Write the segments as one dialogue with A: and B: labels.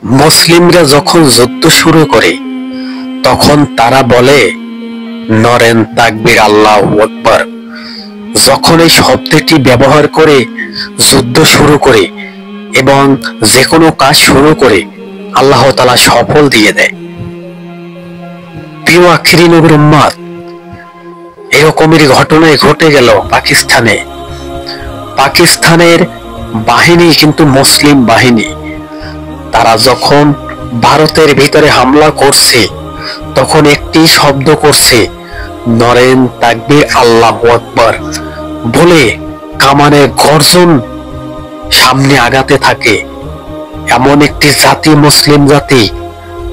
A: মুসলিমরা যখন যুদ্ধ শুরু করে তখন তারা বলে নরেন তাকবীর আল্লাহু আকবার। যখন এই শব্দটি ব্যবহার করে যুদ্ধ শুরু করে এবং যে কোনো কাজ শুরু করে আল্লাহ তাআলা সফল দিয়ে দেয়। প্রিয় আখিরি নবীর উম্মত, এরকমেরই ঘটনায় ঘটে গেল পাকিস্তানের বাহিনী কিন্তু মুসলিম বাহিনী। তারা যখন ভারতের ভিতরে হামলা করছে তখন একটি শব্দ করছে নরেন তাকবীর আল্লাহু আকবার বলে কামানের গর্জন সামনে আগাতে থাকে। এমন একটি জাতি মুসলিম জাতি,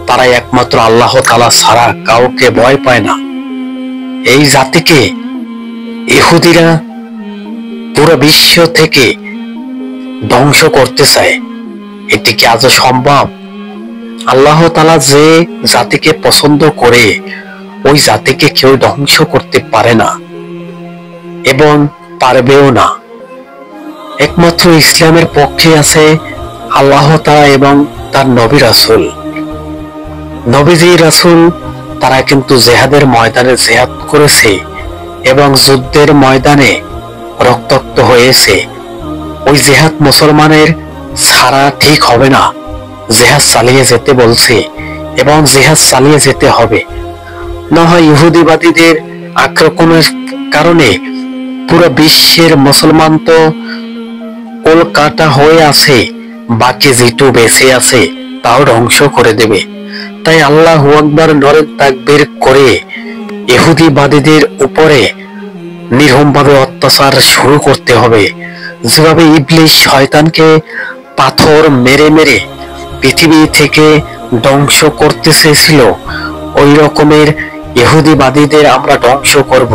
A: তারা একমাত্র আল্লাহ তাআলা ছাড়া কাউকে ভয় পায় না। এই জাতিকে ইহুদিরা পুরো বিশ্ব থেকে ধ্বংস করতে চায়। এটি কি আজও সম্ভব? আল্লাহ তাআলা যে জাতিকে পছন্দ করে ওই জাতিকে কেউ ধ্বংস করতে পারে না এবং পারবেও না। একমাত্র ইসলামের পক্ষে আছে আল্লাহ তাআলা এবং তার নবী রাসূল। নবীজি রাসূল তারা কিন্তু জিহাদের ময়দানে জিহাদ করেছে এবং যুদ্ধের ময়দানে রক্তাক্ত হয়েছে। ওই জিহাদ মুসলমানের ছাড়া ঠিক হবে না। জিহাদ চালিয়ে যেতে বলছে এবং জিহাদ চালিয়ে যেতে হবে, না হয় ইহুদিবাদীদের আক্রমণের কারণে পুরো বিশ্বের মুসলমান তো কলকাতা হয়ে আছে, বাকি যেটু বেঁচে আছে তাও ধ্বংস করে দেবে। তাই আল্লাহু আকবার নরেন তাকবীর করে ইহুদিবাদীদের উপরে নির্মমভাবে অত্যাচার শুরু করতে হবে। যেভাবে ইবলিস শয়তানকে পাথর মেরে মেরে পৃথিবী থেকে ধ্বংস করতে চেয়েছিল, ওই রকমের ইহুদিবাদীদের আমরা ধ্বংস করব।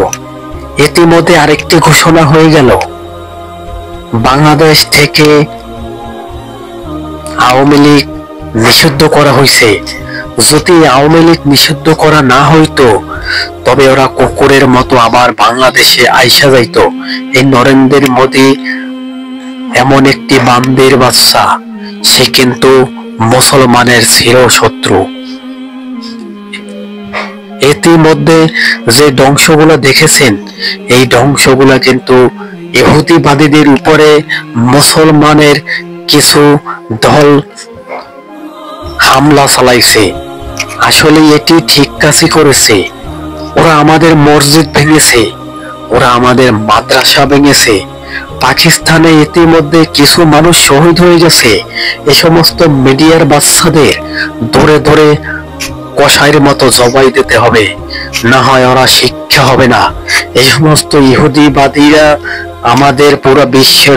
A: ইতিমধ্যে আরেকটি ঘোষণা হয়ে গেল, বাংলাদেশ থেকে আওয়ামী লীগ নিষিদ্ধ করা হয়েছে। যদি আওয়ামী লীগ নিষিদ্ধ করা না হইতো তবে ওরা কুকুরের মতো আবার বাংলাদেশে আইসা যাইতো। এই নরেন্দ্র মোদী এমন একটি বান্দির বাচ্চা, সে কিন্তু মুসলমানের চির শত্রু। ইতিমধ্যে যে ধ্বংসগুলো দেখেছেন, এই ধ্বংসগুলো কিন্তু ইহুদিবাদীদের উপরে মুসলমানের কিছু দল হামলা চালাইছে। আসলে এটি ঠিক কাজই করেছে। ওরা আমাদের মসজিদ ভেঙেছে, ওরা আমাদের মাদ্রাসা ভেঙেছে। পাকিস্তানে ইতিমধ্যে কিছু মানুষ শহীদ হয়ে গেছে। এই সমস্ত মিডিয়ার বাচ্চাদের ধরে ধরে কসাইয়ের মতো জবাই দিতে হবে, না হয় ওরা শিক্ষা হবে না। এই সমস্ত ইহুদিবাদীরা আমাদের পুরো বিশ্বের